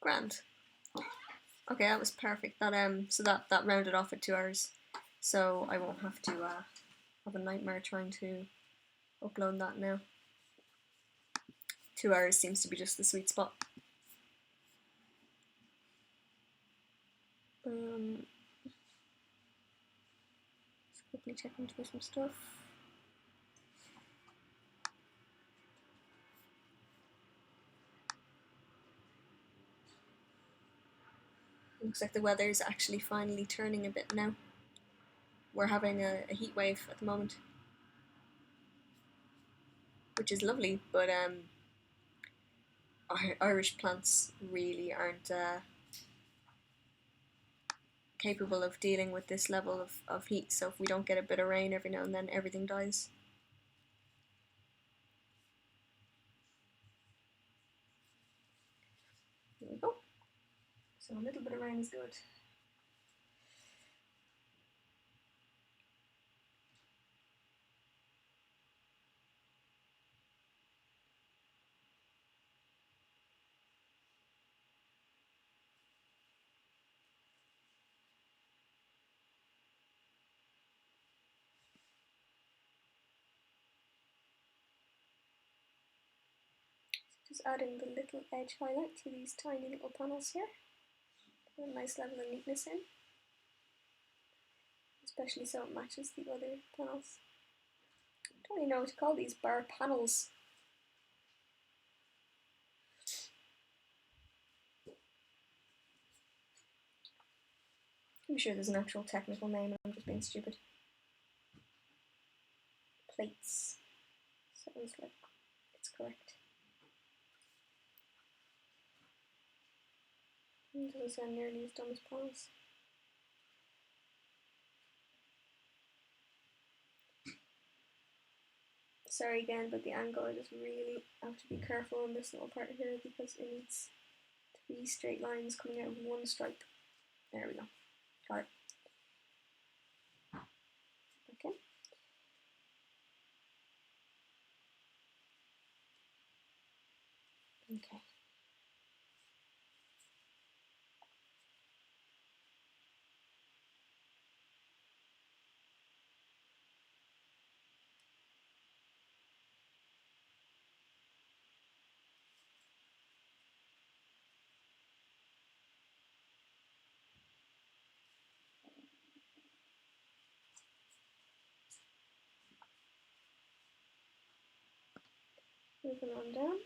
Grand. Okay, that was perfect. That so that rounded off at 2 hours, so I won't have to have a nightmare trying to upload that now. 2 hours seems to be just the sweet spot. Just quickly checking through some stuff. Looks like the weather's actually finally turning a bit now. We're having a heat wave at the moment, which is lovely, but Irish plants really aren't capable of dealing with this level of heat, so if we don't get a bit of rain every now and then, everything dies. There we go. So a little bit of rain is good. Just adding the little edge highlight to these tiny little panels here. Put a nice level of neatness in, especially so it matches the other panels. I don't really know what to call these bar panels. I'm sure there's an actual technical name and I'm just being stupid. Plates. Sounds like it's correct. It doesn't sound nearly as dumb as panels. Sorry again, but the angle, I just really have to be careful on this little part here because it needs 3 straight lines coming out of one stripe. There we go. Got it. Okay. Okay. Moving on down.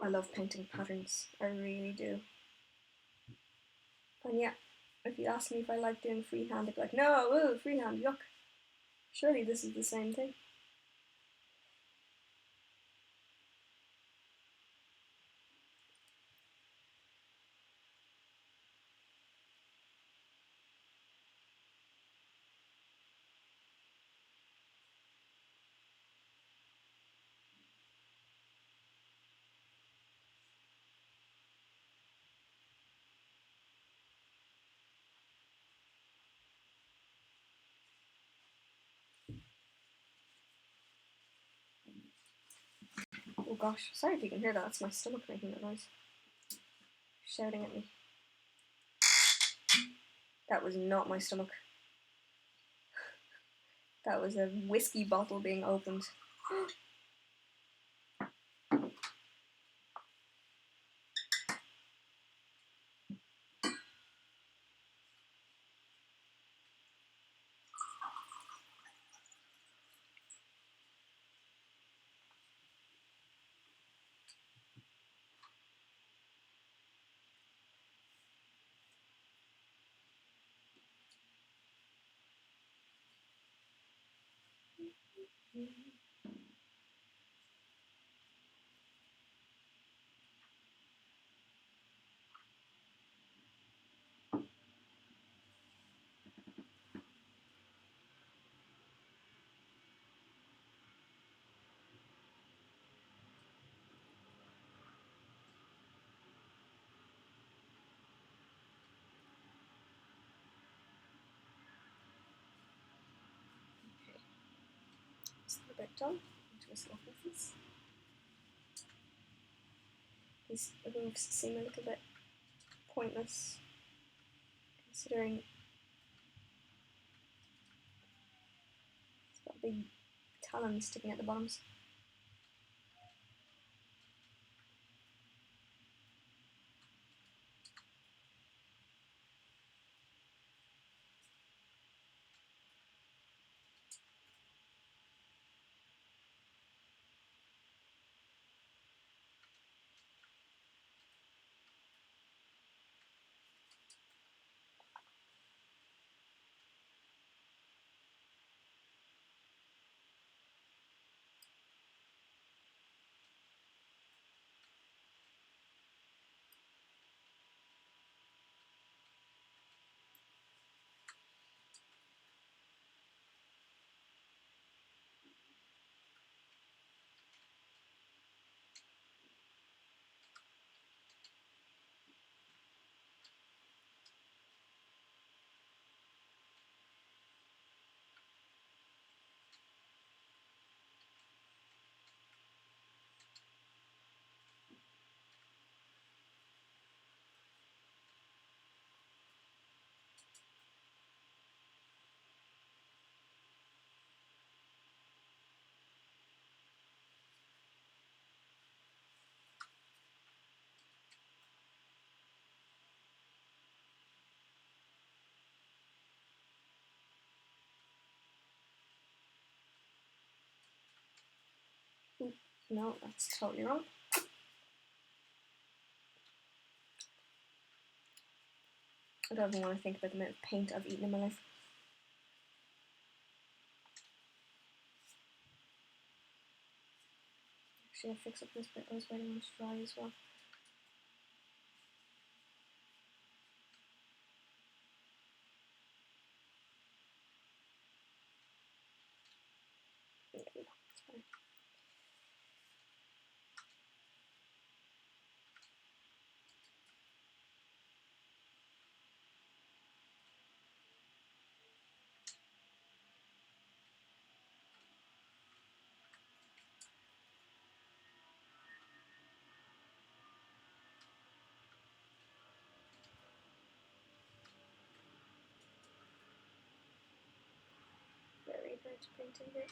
I love painting patterns, I really do. And yeah, if you ask me if I like doing freehand, I'd be like, no, ooh, freehand, yuck. Surely this is the same thing. Oh gosh, sorry if you can hear that, that's my stomach making that noise. Shouting at me. That was not my stomach. That was a whiskey bottle being opened. A bit done into a small pieces. These roofs seem a little bit pointless, considering it's got big talons sticking at the bottoms. No, that's totally wrong. I don't even want to think about the amount of paint I've eaten in my life. Actually, I'll fix up this bit. I was waiting on it to dry as well. Okay, that's fine. Very hard to paint in here.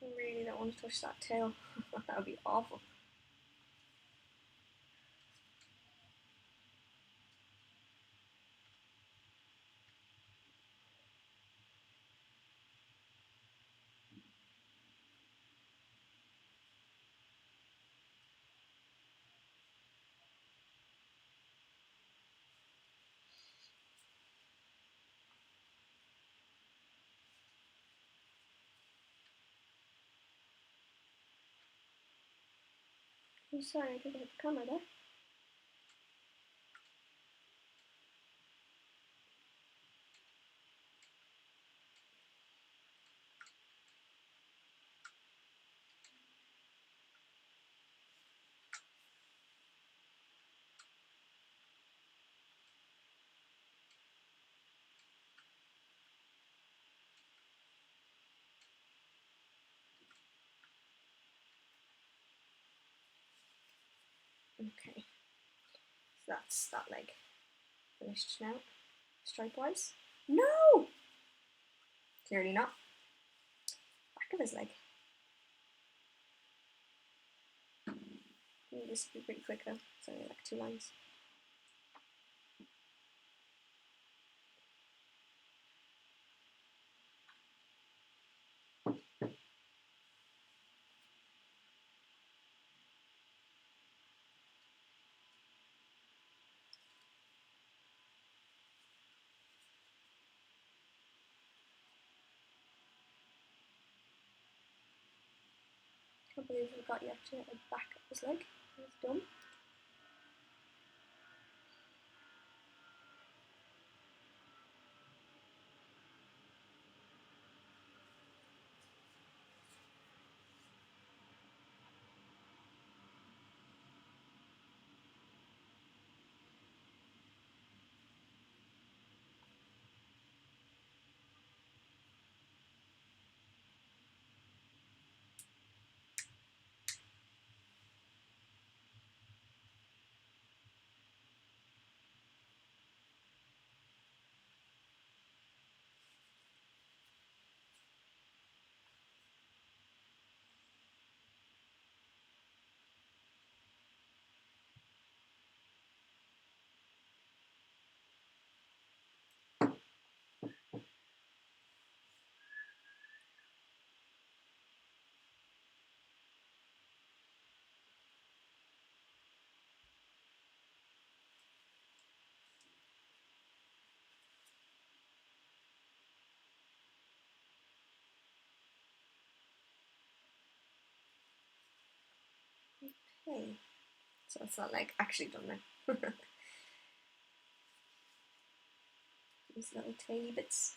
I really don't want to touch that tail. That would be awful. I'm sorry, I think I hit the camera there. Okay, so that's that leg finished now, stripe-wise. No! Clearly not. Back of his leg. This will be pretty quick though, it's only like 2 lines. believe I forgot you actually had a back of his leg. That's dumb. Okay, so it's not like actually done now. These little tiny bits.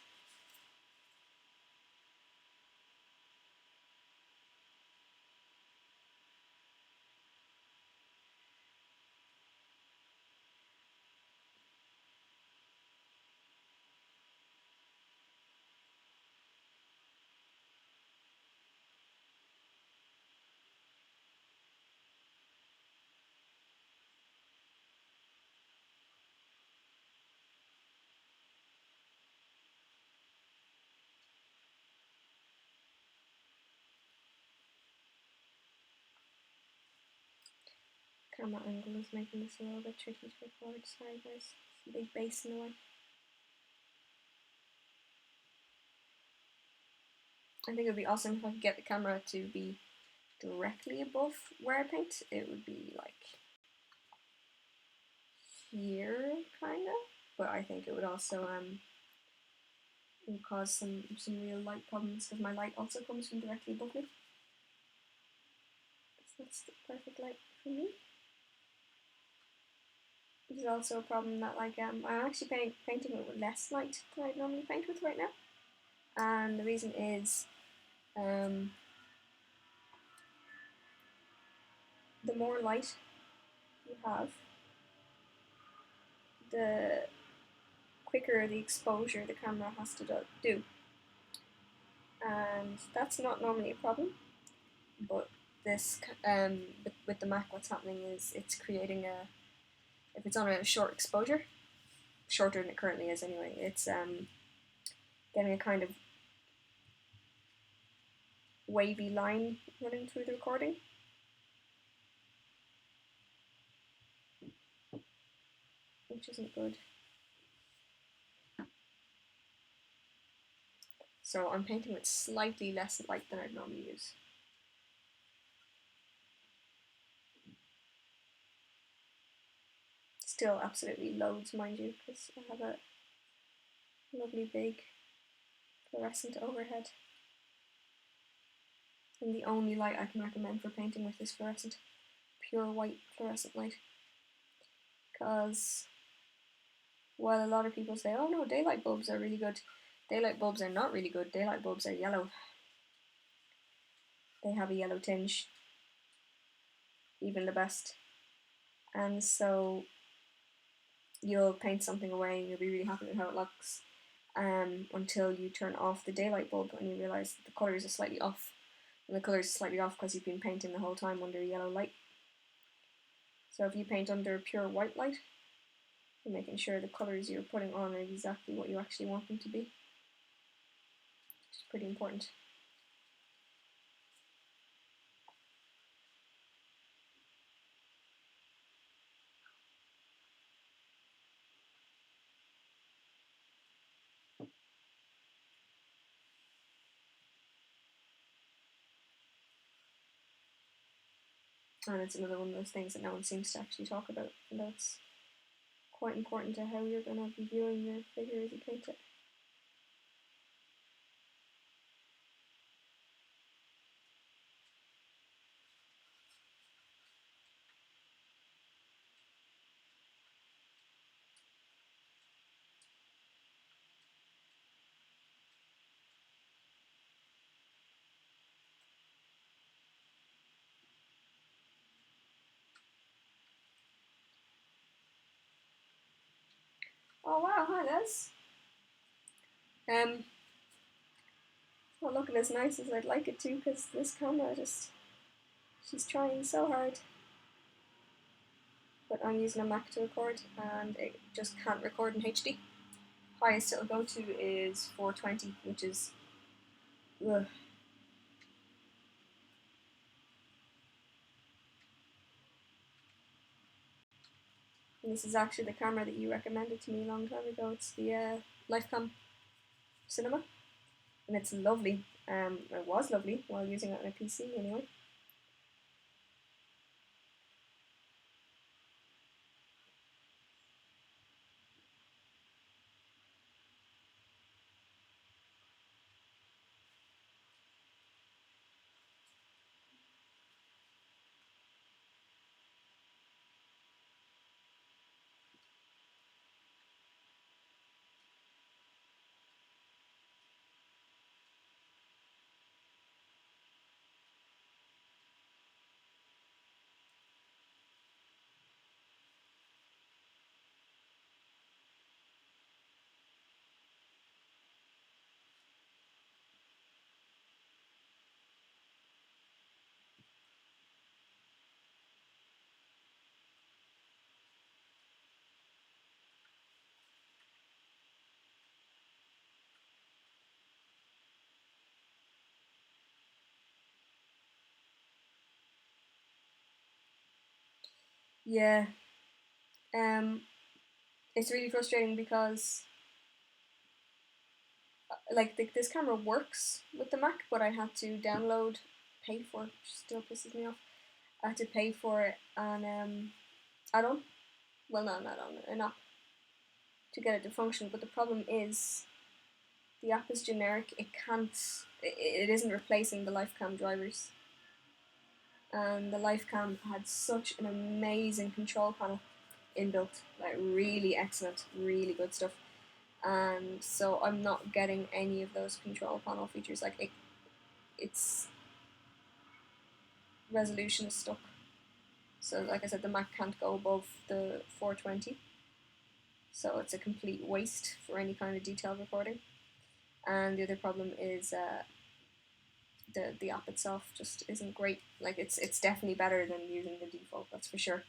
Camera angle is making this a little bit tricky to record. Sorry guys, it's a big base in the way. I think it would be awesome if I could get the camera to be directly above where I paint. It would be like here, kind of. But I think it would also it would cause some real light problems because my light also comes from directly above me. So that's the perfect light for me. This is also a problem that like I'm actually painting it with less light than I normally paint with right now, and the reason is the more light you have, the quicker the exposure the camera has to do. And that's not normally a problem, but this with the Mac, what's happening is it's creating a, if it's on a short exposure, shorter than it currently is anyway, it's getting a kind of wavy line running through the recording, which isn't good. So I'm painting with slightly less light than I'd normally use. Still absolutely loads, mind you, because I have a lovely big fluorescent overhead. And the only light I can recommend for painting with is fluorescent, pure white fluorescent light. Because while a lot of people say, oh no, daylight bulbs are really good, daylight bulbs are not really good, daylight bulbs are yellow. They have a yellow tinge, even the best. And so you'll paint something away and you'll be really happy with how it looks until you turn off the daylight bulb and you realise that the colours are slightly off. And the colours are slightly off because you've been painting the whole time under yellow light. So if you paint under pure white light, you're making sure the colours you're putting on are exactly what you actually want them to be, which is pretty important. And it's another one of those things that no one seems to actually talk about, and that's quite important to how you're going to be viewing your figure as you paint it. Oh wow, hi Les. Not looking as nice as I'd like it to because this camera she's trying so hard. But I'm using a Mac to record and it just can't record in HD. Highest it'll go to is 420, which is ugh. And this is actually the camera that you recommended to me a long time ago. It's the Lifecam Cinema, and it's lovely. It was lovely while using it on a PC anyway. Yeah, um, it's really frustrating because like this camera works with the Mac, but I had to download, pay for it, which still pisses me off. I had to pay for it on add-on. Well, no, not on an app to get it to function. But the problem is the app is generic. It can't. It isn't replacing the Lifecam drivers. And the Lifecam had such an amazing control panel inbuilt, like really excellent, really good stuff. And so I'm not getting any of those control panel features. Like its resolution is stuck. So like I said, the Mac can't go above the 420. So it's a complete waste for any kind of detailed recording. And the other problem is the app itself just isn't great. Like it's definitely better than using the default, that's for sure.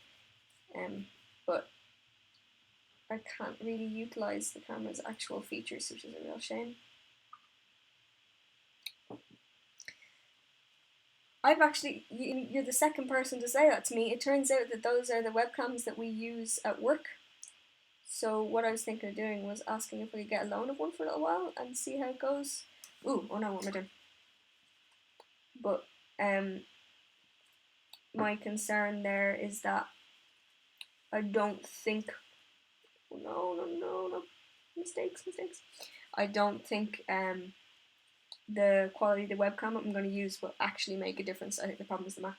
But I can't really utilize the camera's actual features, which is a real shame. I've actually, you're the second person to say that to me. It turns out that those are the webcams that we use at work. So what I was thinking of doing was asking if we could get a loan of one for a little while and see how it goes. Ooh, oh no, what am I doing? But my concern there is that I don't think, oh, no, mistakes. I don't think the quality of the webcam I'm going to use will actually make a difference. I think the problem is the Mac.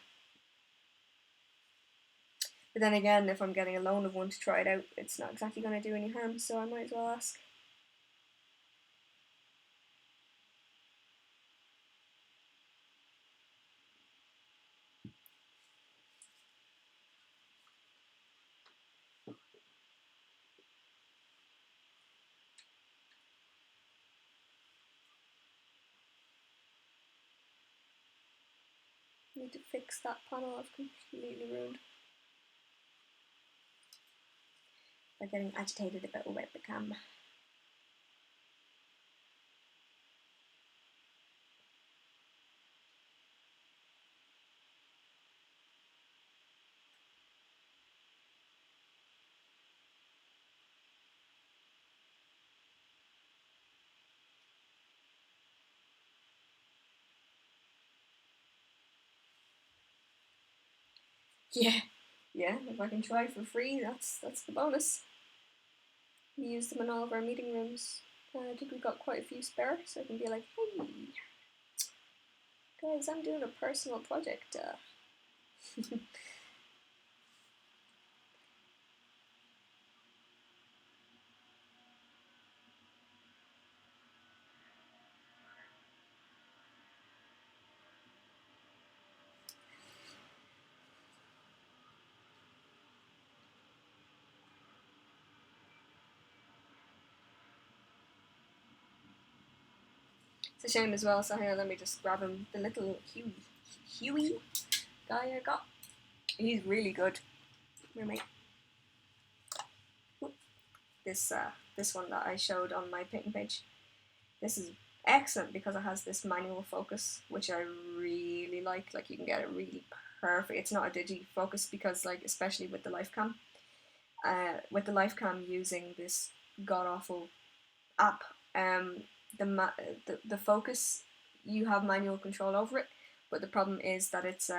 But then again, if I'm getting a loan of one to try it out, it's not exactly going to do any harm, so I might as well ask. Need to fix that panel I've completely ruined by getting agitated about a webcam. Yeah, if I can try for free, that's the bonus. We use them in all of our meeting rooms. I think we've got quite a few spare, so I can be like, hey, guys, I'm doing a personal project. It's a shame as well, so here, let me just grab him. The little Huey guy I got. He's really good. Here, mate. This one that I showed on my painting page. This is excellent because it has this manual focus, which I really like. Like, you can get it really perfect. It's not a digi focus because, like, especially with the life cam, using this god awful app, the focus, you have manual control over it, but the problem is that it's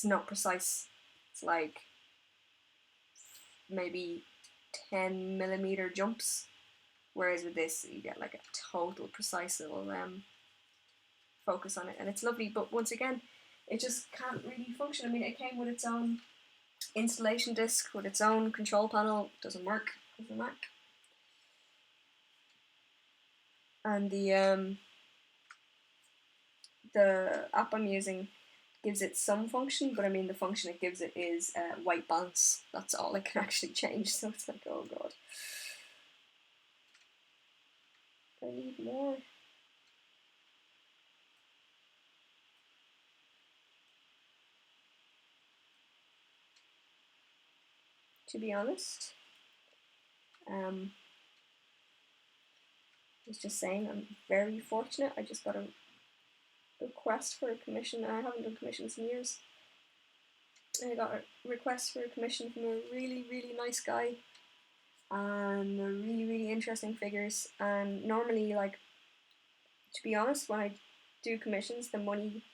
not precise. It's like maybe 10mm jumps, whereas with this you get like a total precise little focus on it, and it's lovely. But once again, it just can't really function. I mean, it came with its own installation disc with its own control panel. Doesn't work with the Mac. And the app I'm using gives it some function, but I mean the function it gives it is white balance. That's all it can actually change. So it's like, oh god, I need more. To be honest, I was just saying I'm very fortunate. I just got a request for a commission. I haven't done commissions in years. I got a request for a commission from a really, really nice guy, and they're really, really interesting figures. And normally, like, to be honest, when I do commissions, the money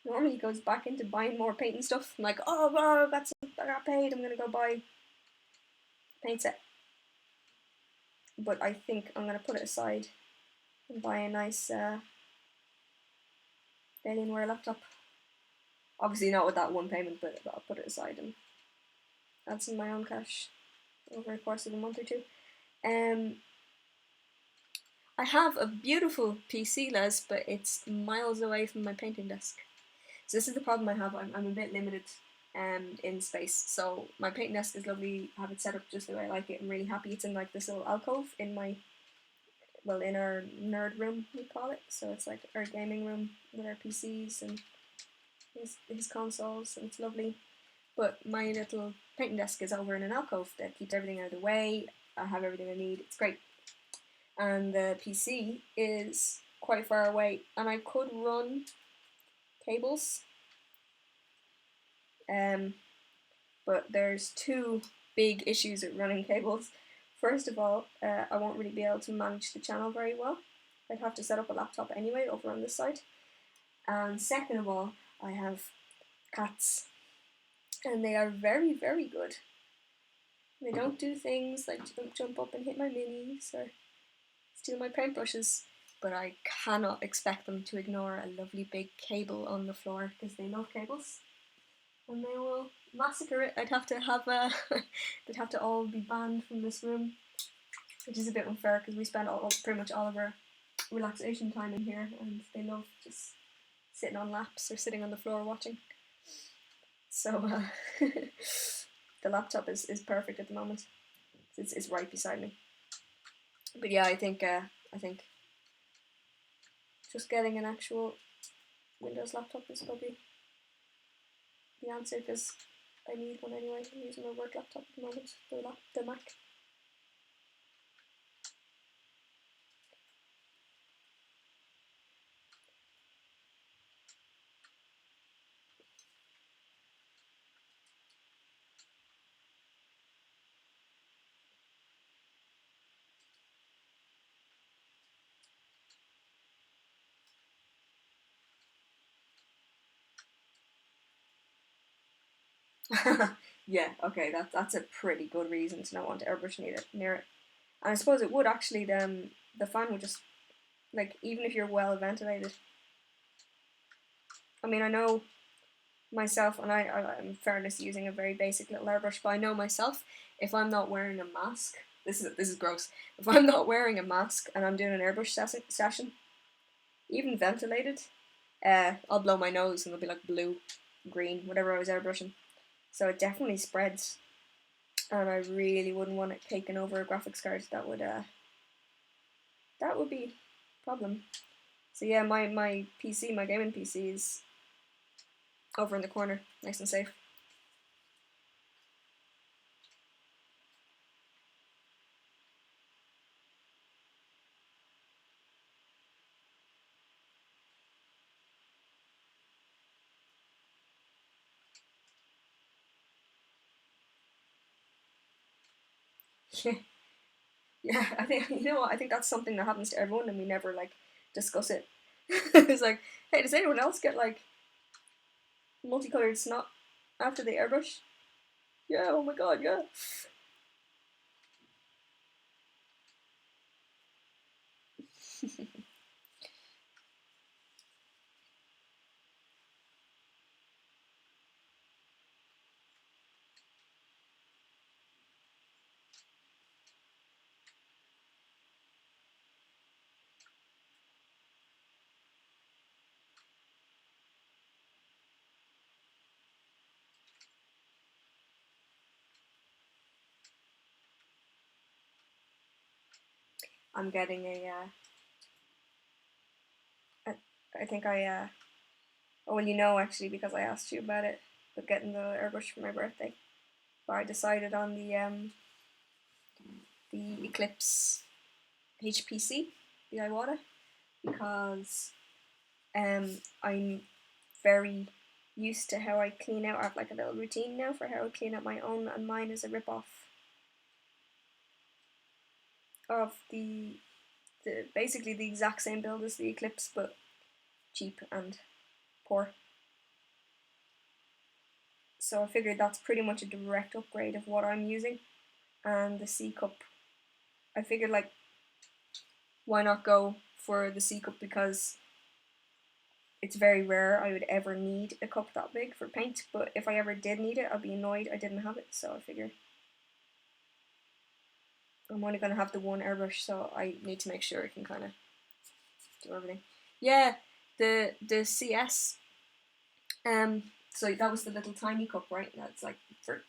normally goes back into buying more paint and stuff. I'm like, oh, wow, I got paid, I'm gonna go buy a paint set. But I think I'm gonna put it aside and buy a nice Alienware laptop. Obviously not with that one payment, but I'll put it aside and add some of my own cash over the course of a month or two. I have a beautiful PC, Les, but it's miles away from my painting desk. So this is the problem I have. I'm a bit limited in space. So my painting desk is lovely. I have it set up just the way I like it. I'm really happy. It's in like this little alcove in my, well, in our nerd room, we call it. So it's like our gaming room with our PCs and his consoles, and it's lovely. But my little painting desk is over in an alcove that keeps everything out of the way. I have everything I need. It's great. And the PC is quite far away, and I could run cables, but there's two big issues with running cables. First of all, I won't really be able to manage the channel very well. I'd have to set up a laptop anyway over on this side. And second of all, I have cats, and they are very, very good. They don't do things like jump up and hit my minis or steal my paintbrushes, but I cannot expect them to ignore a lovely big cable on the floor because they love cables, and they will massacre it. I'd have to have they'd have to all be banned from this room, which is a bit unfair because we spend pretty much all of our relaxation time in here, and they love just sitting on laps or sitting on the floor watching. So the laptop is perfect at the moment. It's right beside me. But yeah, I think just getting an actual Windows laptop is probably the answer, because I need one anyway. I'm using my work laptop at the moment, the Mac. Yeah, okay, that's a pretty good reason to not want to airbrush near it. And I suppose it would actually, the fan would just, like, even if you're well ventilated. I mean, I know myself, and I'm in fairness using a very basic little airbrush, but I know myself, if I'm not wearing a mask, this is gross, if I'm not wearing a mask and I'm doing an airbrush session, even ventilated, I'll blow my nose and it'll be like blue, green, whatever I was airbrushing. So it definitely spreads, and I really wouldn't want it taken over a graphics card. That would That would be a problem. So yeah, my PC, my gaming PC is over in the corner, nice and safe. Yeah, yeah. I think you know what. I think that's something that happens to everyone, and we never like discuss it. It's like, hey, does anyone else get like multicolored snot after the airbrush? Yeah. Oh my god. Yeah. I'm getting a. I think I. Oh well, you know actually because I asked you about it, but getting the airbrush for my birthday. But I decided on the Eclipse HPC, the Iwata, because I'm very used to how I clean out. I have like a little routine now for how I clean out my own, and mine is a rip off of the basically the exact same build as the Eclipse, but cheap and poor. So I figured that's pretty much a direct upgrade of what I'm using. And the C cup, I figured like why not go for the C cup, because it's very rare I would ever need a cup that big for paint, but if I ever did need it, I'd be annoyed I didn't have it, so I figure I'm only going to have the one airbrush, so I need to make sure I can kind of do everything. Yeah, the CS, so that was the little tiny cup, right? That's like for,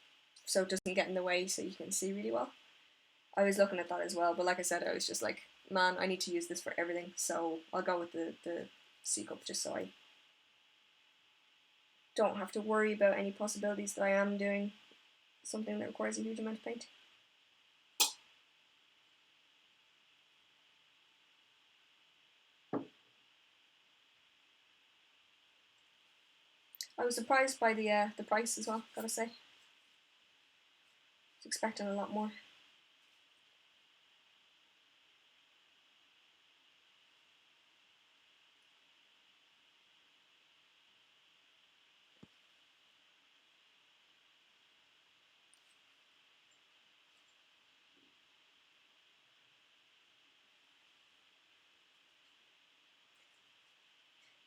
so it doesn't get in the way so you can see really well. I was looking at that as well, but like I said, I was just like, man, I need to use this for everything, so I'll go with the C cup just so I don't have to worry about any possibilities that I am doing something that requires a huge amount of paint. I was surprised by the price as well, gotta say. I was expecting a lot more.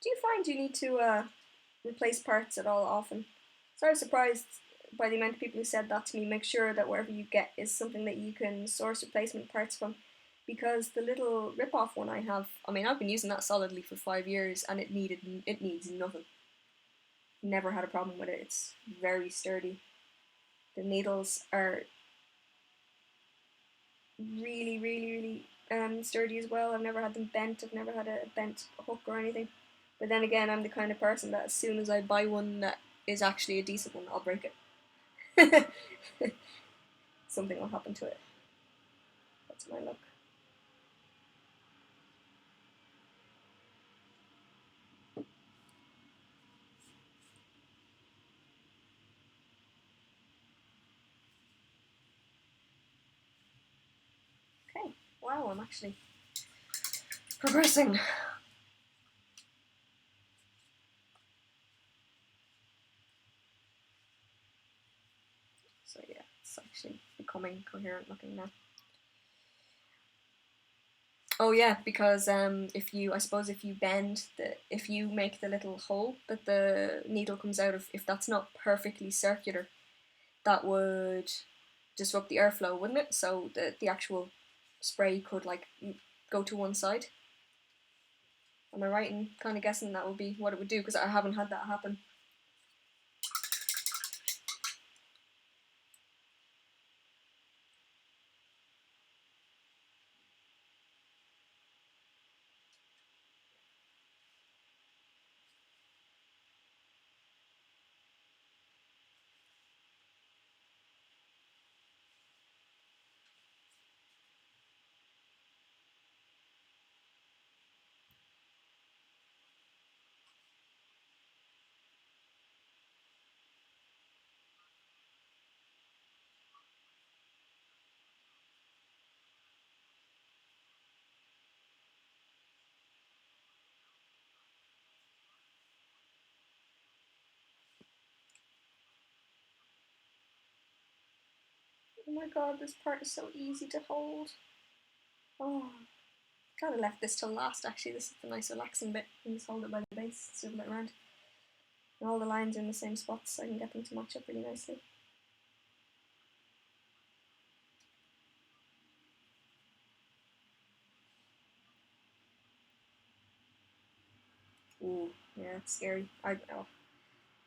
Do you find you need to replace parts at all often? So I was surprised by the amount of people who said that to me. Make sure that wherever you get is something that you can source replacement parts from, because the little rip-off one I have, I mean, I've been using that solidly for 5 years, and it needs nothing. Never had a problem with it. It's very sturdy. The needles are really, really, really sturdy as well. I've never had them bent. I've never had a bent hook or anything. But then again, I'm the kind of person that as soon as I buy one that is actually a decent one, I'll break it. Something will happen to it. That's my luck. Okay. Wow, I'm actually progressing. So yeah, it's actually becoming coherent looking now. Oh yeah, because if you, I suppose if you bend if you make the little hole that the needle comes out of, if that's not perfectly circular, that would disrupt the airflow, wouldn't it? So the actual spray could like go to one side. Am I right in kind of guessing that would be what it would do? Because I haven't had that happen. Oh my god, this part is so easy to hold. Oh, kind of left this till last actually. This is the nice relaxing bit. You just hold it by the base, swivel it around. And all the lines are in the same spots so I can get them to match up really nicely. Ooh, yeah, it's scary. I know.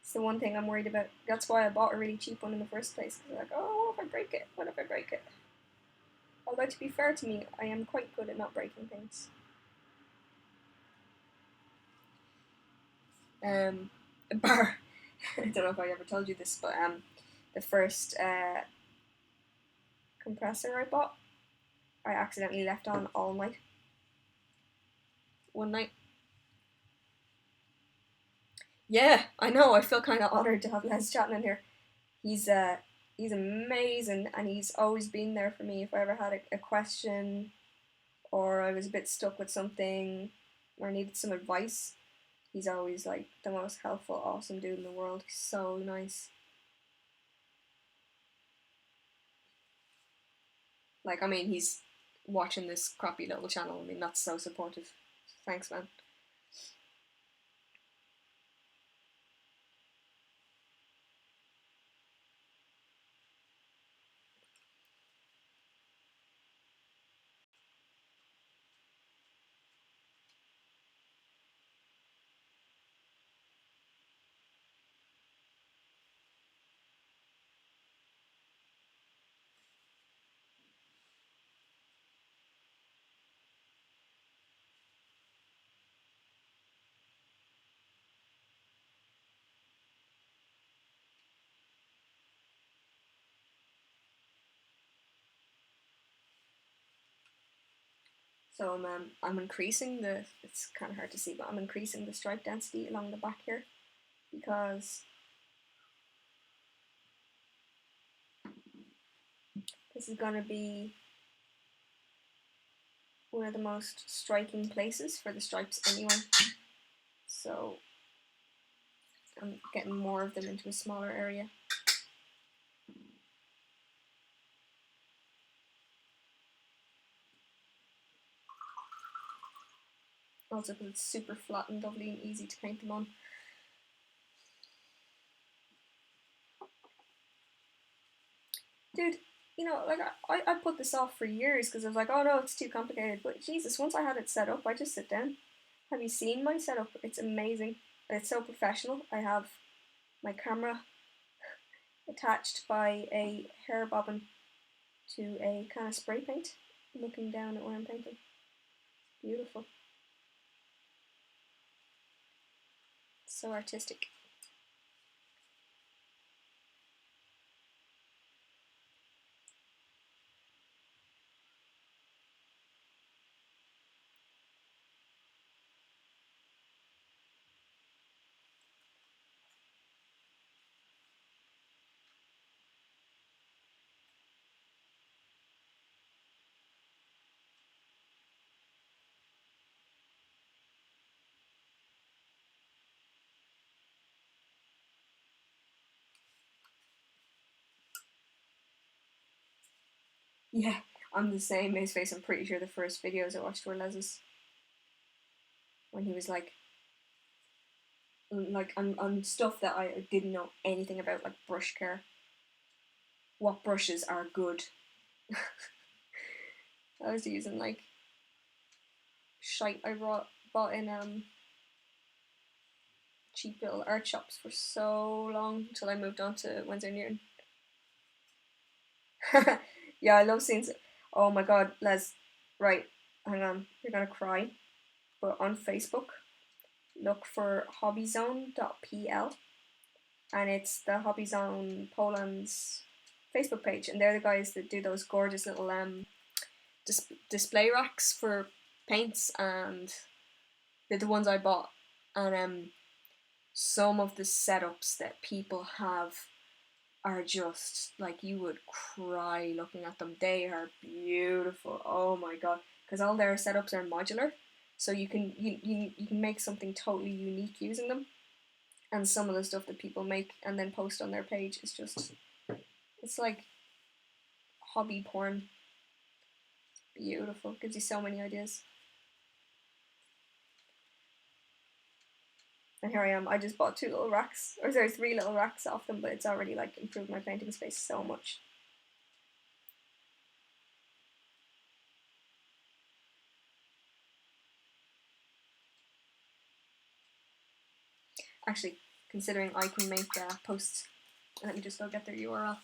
It's the one thing I'm worried about. That's why I bought a really cheap one in the first place. Because I'm like, oh, what if I break it? What if I break it? Although, to be fair to me, I am quite good at not breaking things. Bar. I don't know if I ever told you this, but the first compressor I bought, I accidentally left on all night. One night. Yeah, I know. I feel kind of honoured to have Les chatting in here. He's he's amazing, and he's always been there for me if I ever had a question, or I was a bit stuck with something, or needed some advice. He's always like the most helpful, awesome dude in the world. He's so nice. Like, I mean, he's watching this crappy little channel. I mean, that's so supportive. Thanks, man. So I'm increasing the. It's kind of hard to see, but I'm increasing the stripe density along the back here because this is gonna be one of the most striking places for the stripes anyway. So I'm getting more of them into a smaller area. Also because it's super flat and lovely and easy to paint them on. Dude, you know, like I put this off for years because I was like, oh no, it's too complicated. But Jesus, once I had it set up, I just sit down. Have you seen my setup? It's amazing. It's so professional. I have my camera attached by a hair bobbin to a kind of spray paint, looking down at what I'm painting. Beautiful. So artistic. Yeah, I'm the same. His face. I'm pretty sure the first videos I watched were Les's when he was like on stuff that I didn't know anything about, like brush care. What brushes are good? I was using like shite I bought in cheap little art shops for so long until I moved on to Winsor Newton. Yeah, I love seeing. Oh my god, Les. Right, hang on. You're gonna cry. But on Facebook, look for hobbyzone.pl, and it's the Hobbyzone Poland's Facebook page, and they're the guys that do those gorgeous little display racks for paints, and they're the ones I bought. And some of the setups that people have are just like, you would cry looking at them. They are beautiful. Oh my god, because all their setups are modular, so you can make something totally unique using them. And some of the stuff that people make and then post on their page is just, it's like hobby porn. Beautiful. Gives you so many ideas. And here I am. I just bought 2 little racks, or sorry, 3 little racks off them, but it's already like improved my painting space so much. Actually, considering I can make posts, let me just go get their URL.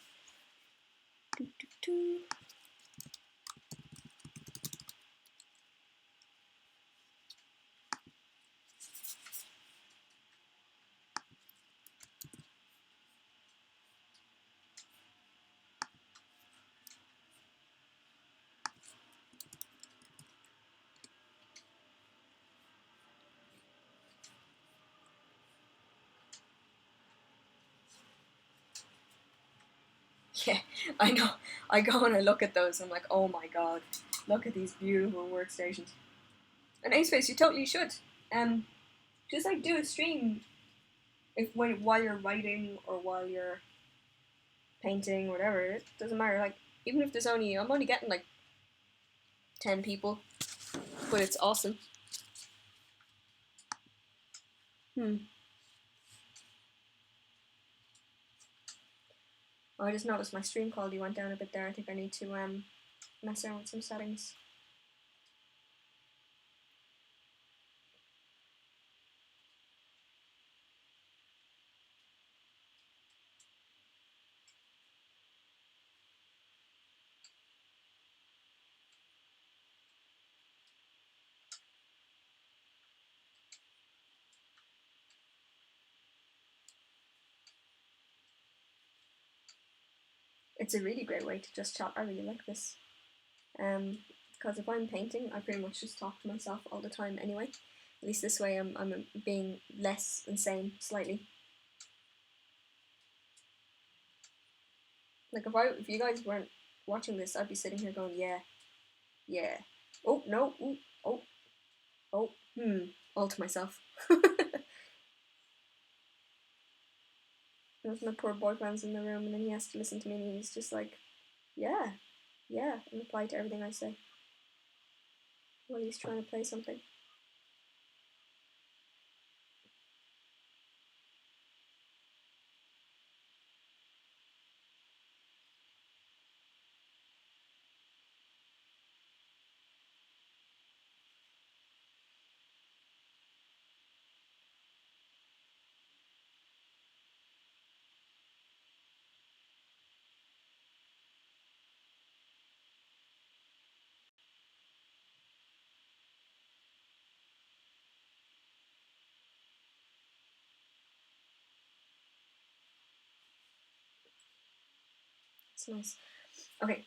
Yeah, I know. I go and I look at those and I'm like, oh my god, look at these beautiful workstations. And Aceface, you totally should. Just like do a stream while you're writing or while you're painting, whatever. It doesn't matter. Like even if I'm only getting like 10 people, but it's awesome. Oh, I just noticed my stream quality went down a bit there. I think I need to mess around with some settings. It's a really great way to just chat. I really like this. Because if I'm painting, I pretty much just talk to myself all the time anyway. At least this way I'm being less insane, slightly. Like if you guys weren't watching this, I'd be sitting here going, yeah, yeah. Oh, no, ooh, oh, all to myself. There's my poor boyfriend's in the room and then he has to listen to me and he's just like, yeah, and reply to everything I say while he's trying to play something. It's nice. Okay,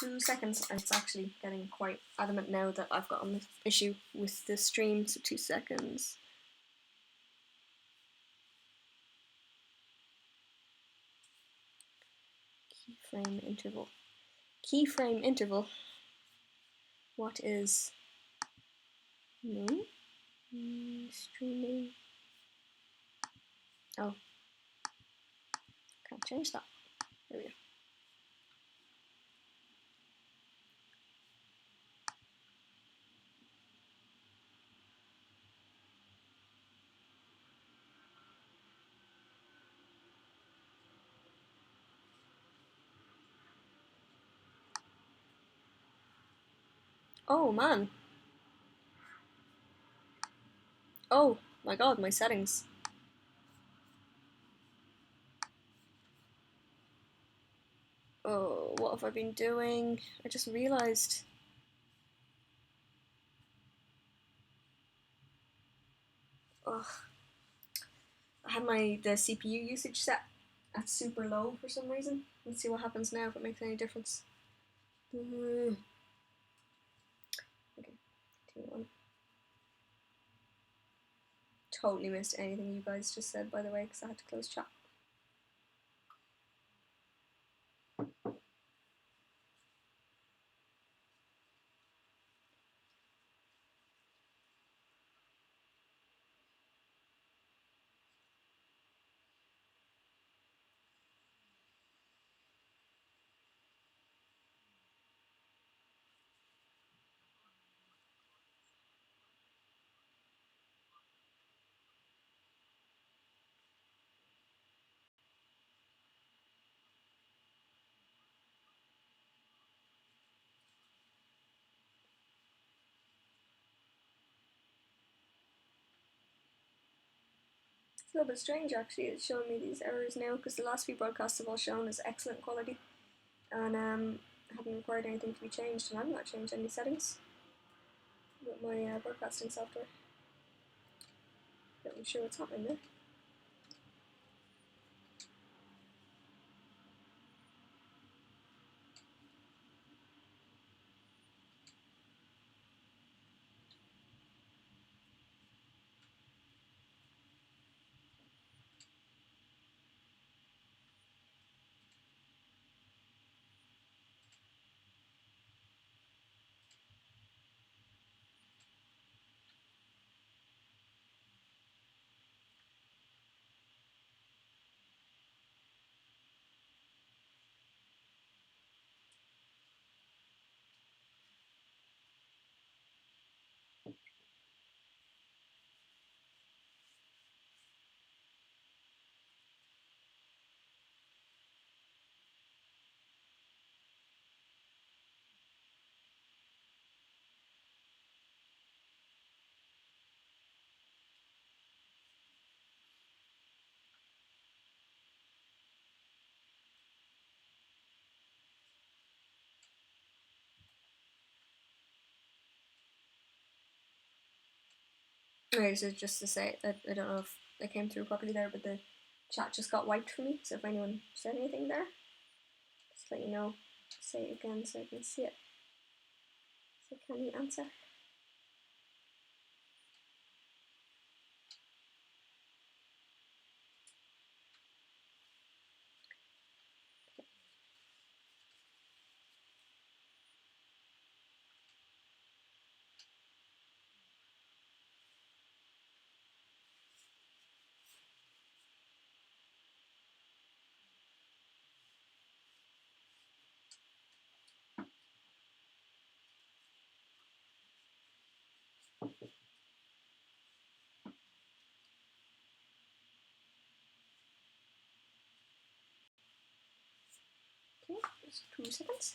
2 seconds, and it's actually getting quite adamant now that I've got an issue with the stream, so 2 seconds. Keyframe interval. Keyframe interval. What is... No? Streaming. Oh. Can't change that. There we go. Oh man. Oh my god, my settings. Oh, what have I been doing? I just realised. Ugh. I had the CPU usage set at super low for some reason. Let's see what happens now if it makes any difference. Okay, 2, 1. Totally missed anything you guys just said, by the way, because I had to close chat. a little bit strange actually, it's showing me these errors now because the last few broadcasts have all shown as excellent quality and haven't required anything to be changed, and I've not changed any settings with my broadcasting software. Not really sure what's happening there. Right, so just to say that I don't know if I came through properly there, but the chat just got wiped for me, so if anyone said anything there, just let you know. Say it again so I can see it. So can you answer? Okay, just 2 seconds.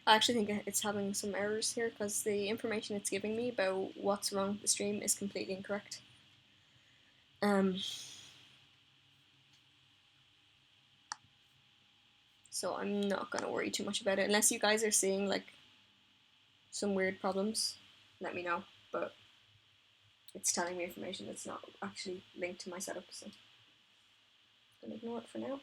I actually think it's having some errors here because the information it's giving me about what's wrong with the stream is completely incorrect. So I'm not gonna worry too much about it unless you guys are seeing like some weird problems. Let me know, but it's telling me information that's not actually linked to my setup, so I'm gonna ignore it for now.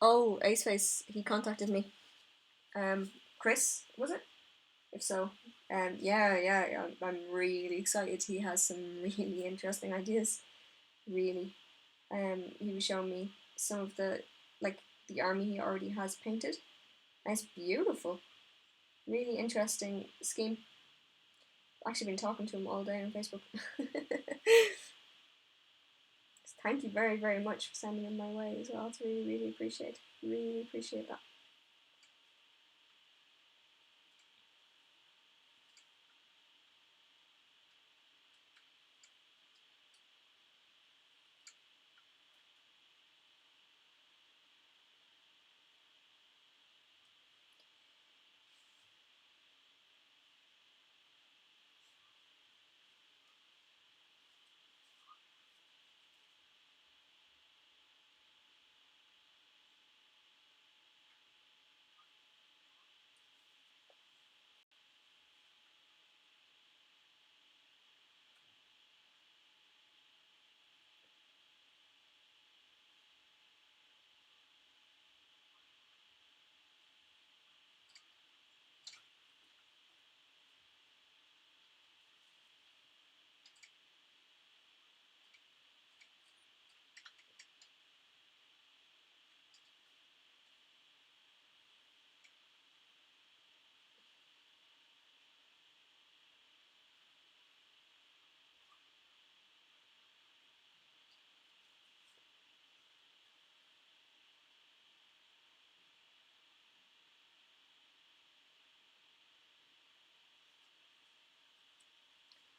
Oh, Aceface, he contacted me. Chris, was it? If so, yeah, I'm really excited. He has some really interesting ideas. Really, he was showing me some of like the army he already has painted. And it's beautiful. Really interesting scheme. I've actually been talking to him all day on Facebook. Thank you very, very much for sending him my way as well. It's really, really appreciate. Really appreciate that.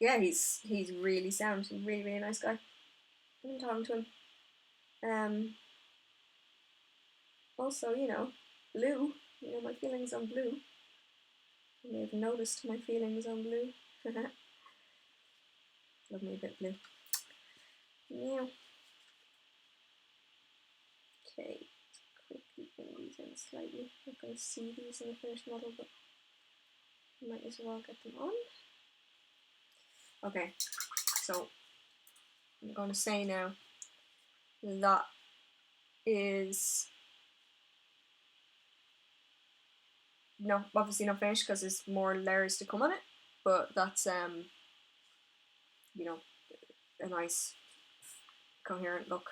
Yeah, he's really sound. He's a really, really nice guy. I've been talking to him. Um, Also, Blue. My feelings on Blue. You may have noticed my feelings on Blue. Love me a bit Blue. Yeah. Okay. Quickly bring these in slightly. I'm not going to see these in the finished model, but I might as well get them on. Okay. So I'm going to say now that is no, obviously not finished because there's more layers to come on it, but that's you know a nice coherent look.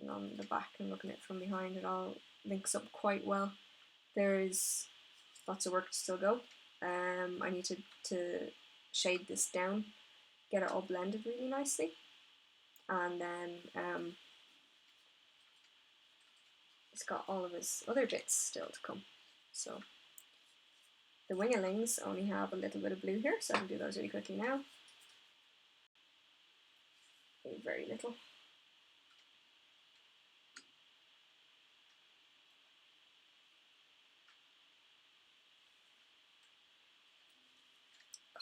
On the back and looking at it from behind, it all links up quite well. There is lots of work to still go. I need to shade this down, get it all blended really nicely, and then it's got all of his other bits still to come. So the winglings only have a little bit of blue here, so I can do those really quickly now. Very little.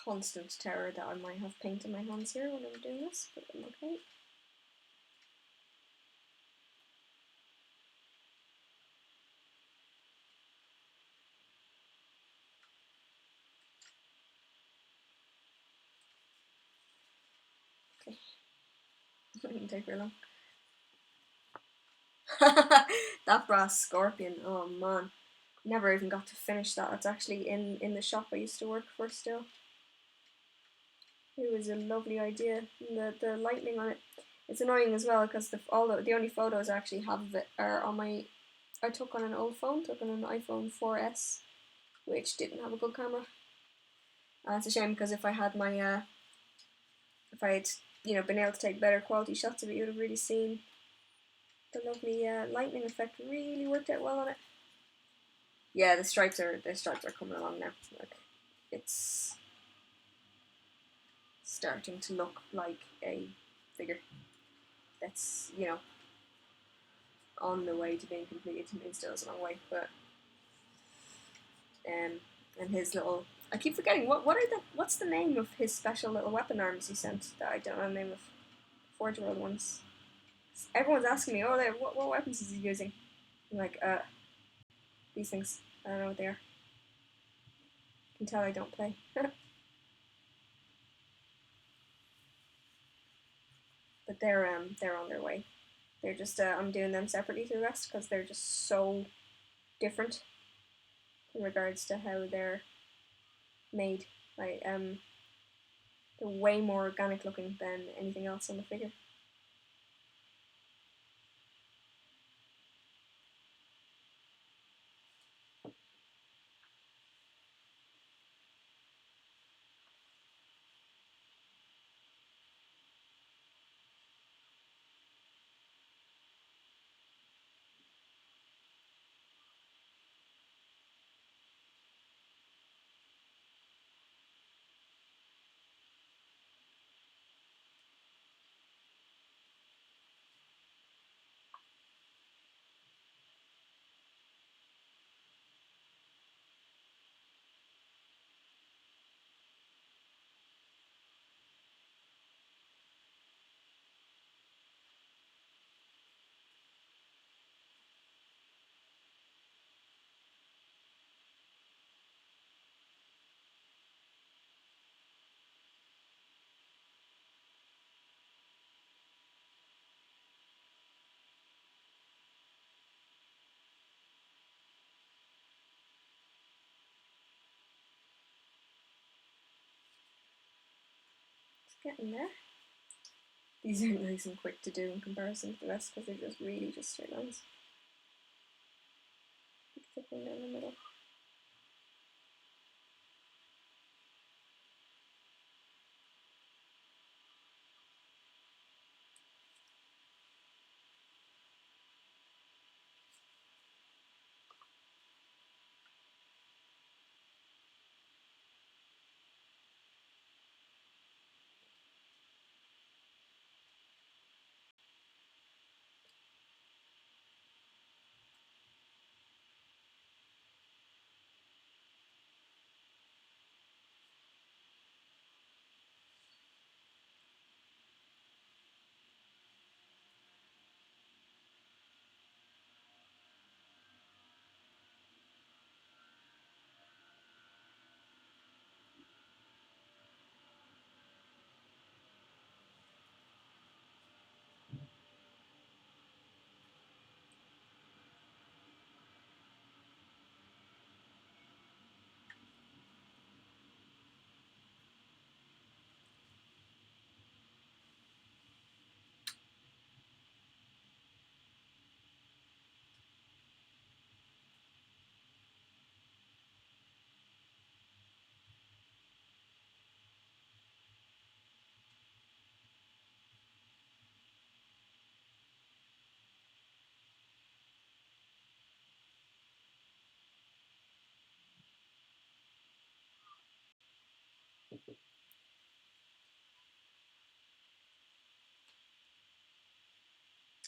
Constant terror that I might have paint in my hands here when I'm doing this, but I'm okay. Okay. It didn't take very long. That brass scorpion, oh man. Never even got to finish that. It's actually in the shop I used to work for still. It was a lovely idea. The lightning on it. It's annoying as well because the only photos I actually have of it are on my. I took on an old phone, took on an iPhone 4S, which didn't have a good camera. And it's a shame because if I had my if I had been able to take better quality shots of it, you would have really seen the lovely lightning effect. Really worked out well on it. Yeah, the stripes are coming along now. Like it's starting to look like a figure that's on the way to being completed. It still is a long way, but and his little, I keep forgetting what's the name of his special little weapon arms he sent that I don't know the name of. 4-year-old ones. Everyone's asking me, oh, what weapons is he using? I'm like, these things. I don't know what they are. You can tell I don't play. But they're on their way. They're just I'm doing them separately to the rest because they're just so different in regards to how they're made. Like they're way more organic looking than anything else on the figure. It's getting there. These are nice and quick to do in comparison to the rest because they're just really just straight lines. Thick one down the middle.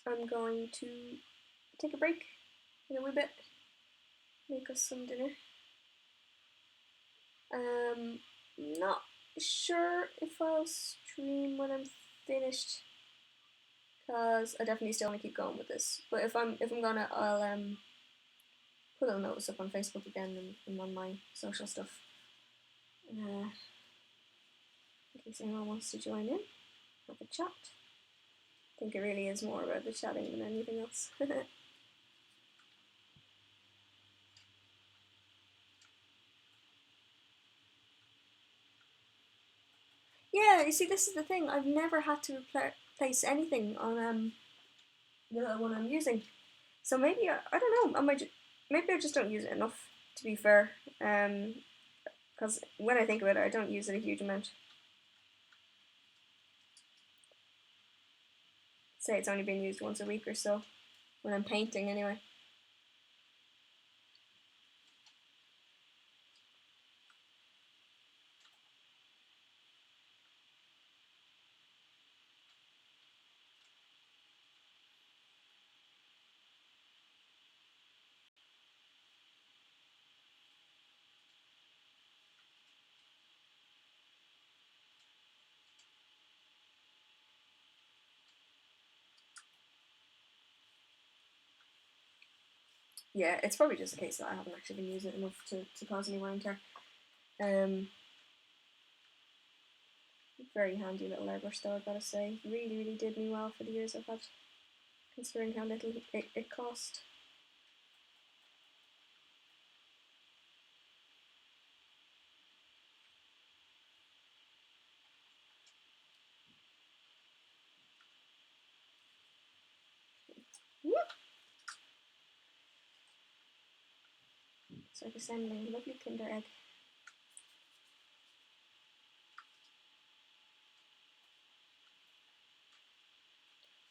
I'm going to take a break in a wee bit, make us some dinner. Not sure if I'll stream when I'm finished, cause I definitely still want to keep going with this. But if I'm gonna, I'll put a notice up on Facebook again and on my social stuff, in case anyone wants to join in, have a chat. I think it really is more about the chatting than anything else. Yeah, you see, this is the thing. I've never had to replace anything on the one I'm using. So maybe I don't know. Maybe I just don't use it enough. To be fair, because when I think about it, I don't use it a huge amount. Say it's only been used once a week or so when I'm painting, anyway. Yeah, it's probably just a case that I haven't actually been using it enough to cause any wear and tear. Very handy little airbrush though, I've got to say. Really, really did me well for the years I've had. considering how little it cost. Whoop. So descending, lovely Kinder egg.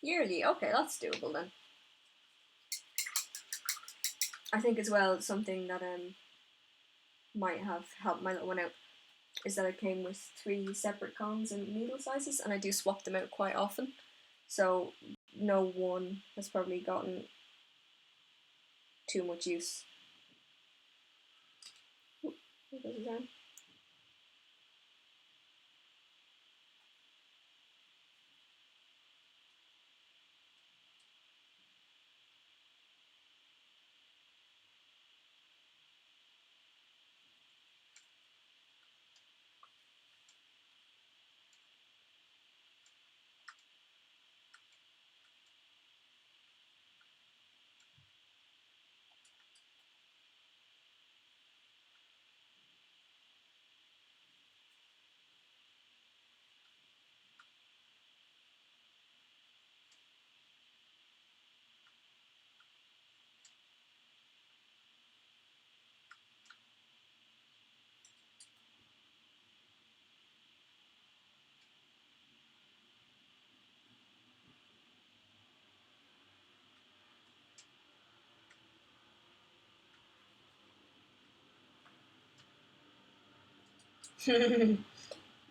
Yearly, okay, that's doable then. I think as well something that might have helped my little one out is that it came with 3 separate cones and needle sizes, and I do swap them out quite often. So no one has probably gotten too much use. Ooh, there goes his arm.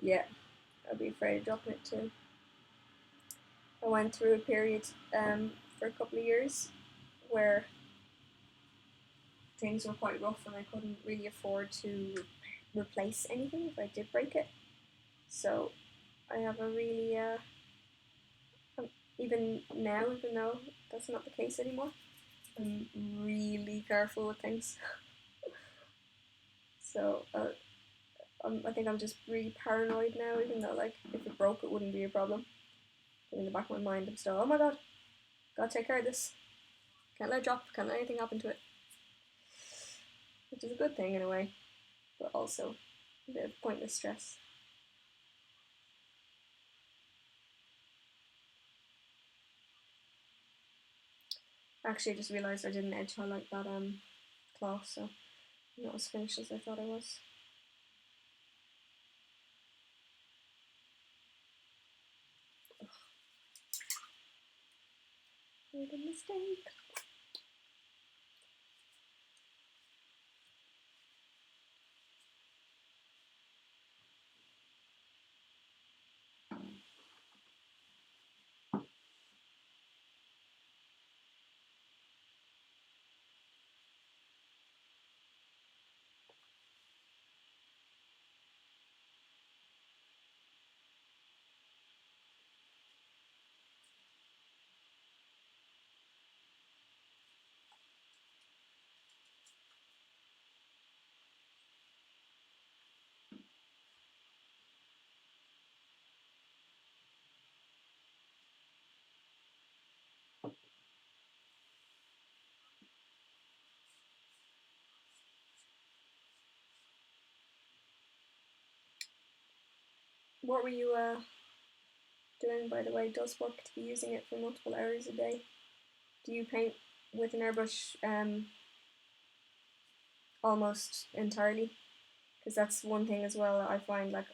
Yeah, I'd be afraid of dropping it too. I went through a period for a couple of years where things were quite rough and I couldn't really afford to replace anything if I did break it. So I have a really, even now, even though that's not the case anymore, I'm really careful with things. So I think I'm just really paranoid now, even though like if it broke it wouldn't be a problem. But in the back of my mind I'm still, oh my god, gotta take care of this. Can't let it drop, can't let anything happen to it. Which is a good thing in a way, but also a bit of pointless stress. Actually, I just realised I didn't edge highlight that cloth, so I'm not as finished as I thought I was. Ugh. Made a mistake. What were you doing, by the way? Does work to be using it for multiple hours a day? Do you paint with an airbrush almost entirely? Because that's one thing as well. I find like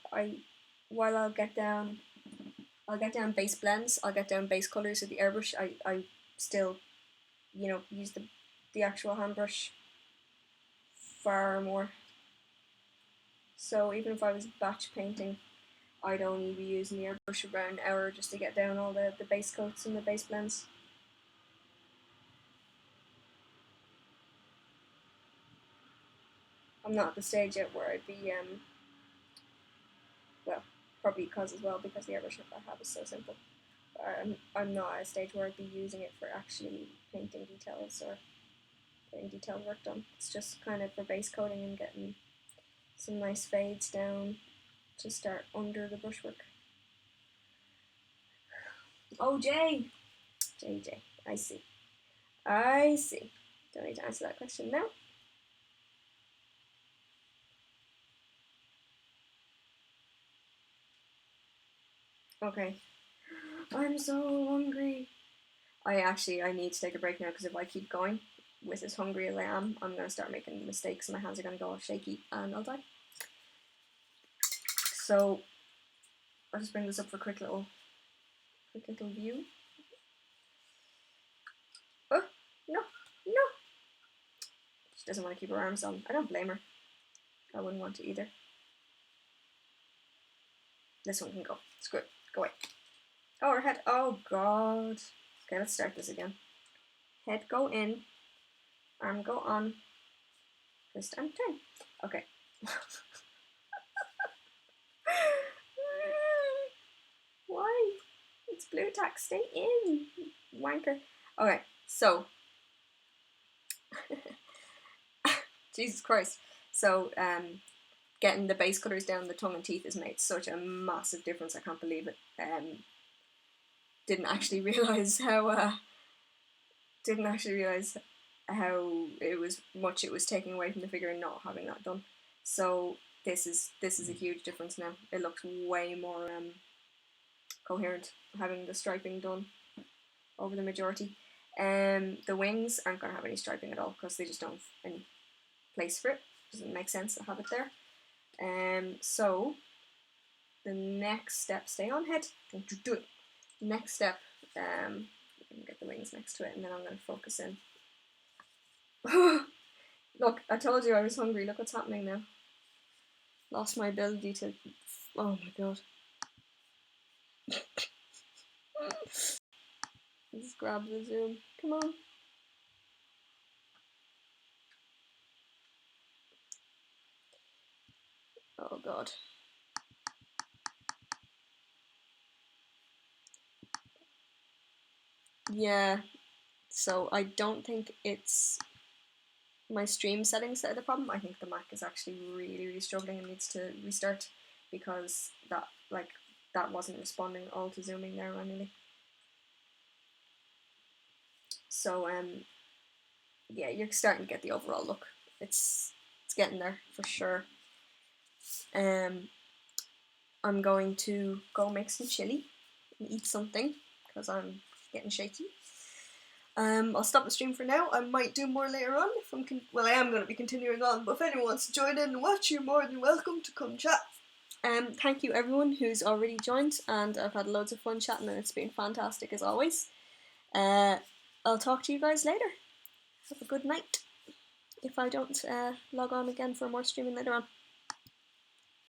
while I'll get down base blends, I'll get down base colors with the airbrush. I still, use the actual hand brush far more. So even if I was batch painting, I'd only be using the airbrush for about an hour just to get down all the base coats and the base blends. I'm not at the stage yet where I'd be, well, probably because as well, because the airbrush I have is so simple. I'm not at a stage where I'd be using it for actually painting details or getting detailed work done. It's just kind of for base coating and getting some nice fades down to start under the brushwork. Oh, Jay! JJ. I see. I see. Don't need to answer that question now. Okay. I'm so hungry. I need to take a break now because if I keep going with as hungry as I am, I'm going to start making mistakes and my hands are going to go all shaky and I'll die. So I'll just bring this up for a quick little view. Oh, no, no. She doesn't want to keep her arms on. I don't blame her. I wouldn't want to either. This one can go. Screw it. Go away. Oh, her head. Oh, God. Okay, let's start this again. Head go in. Arm go on. Twist and turn. Okay. Why? It's blue tack. Stay in, wanker. Okay, so Jesus Christ. So getting the base colours down the tongue and teeth has made such a massive difference. I can't believe it. Didn't actually realise how much it was taking away from the figure and not having that done. So this is a huge difference now. It looks way more coherent having the striping done over the majority. The wings aren't going to have any striping at all because they just don't have any place for it. Doesn't make sense to have it there. So the next step, stay on head, don't you do it. Next step, get the wings next to it and then I'm going to focus in. Look, I told you I was hungry. Look what's happening now. Lost my ability to. Oh my god. Just grab the zoom. Come on. Oh god. Yeah. So I don't think it's my stream settings that are the problem. I think the Mac is actually really struggling and needs to restart because that wasn't responding at all to zooming there manually. So yeah, you're starting to get the overall look. It's getting there for sure. I'm going to go make some chili and eat something because I'm getting shaky. I'll stop the stream for now. I might do more later on if I am going to be continuing on, but if anyone wants to join in and watch, you're more than welcome to come chat. Thank you everyone who's already joined, and I've had loads of fun chatting and it's been fantastic as always. I'll talk to you guys later. Have a good night if I don't log on again for more streaming later on.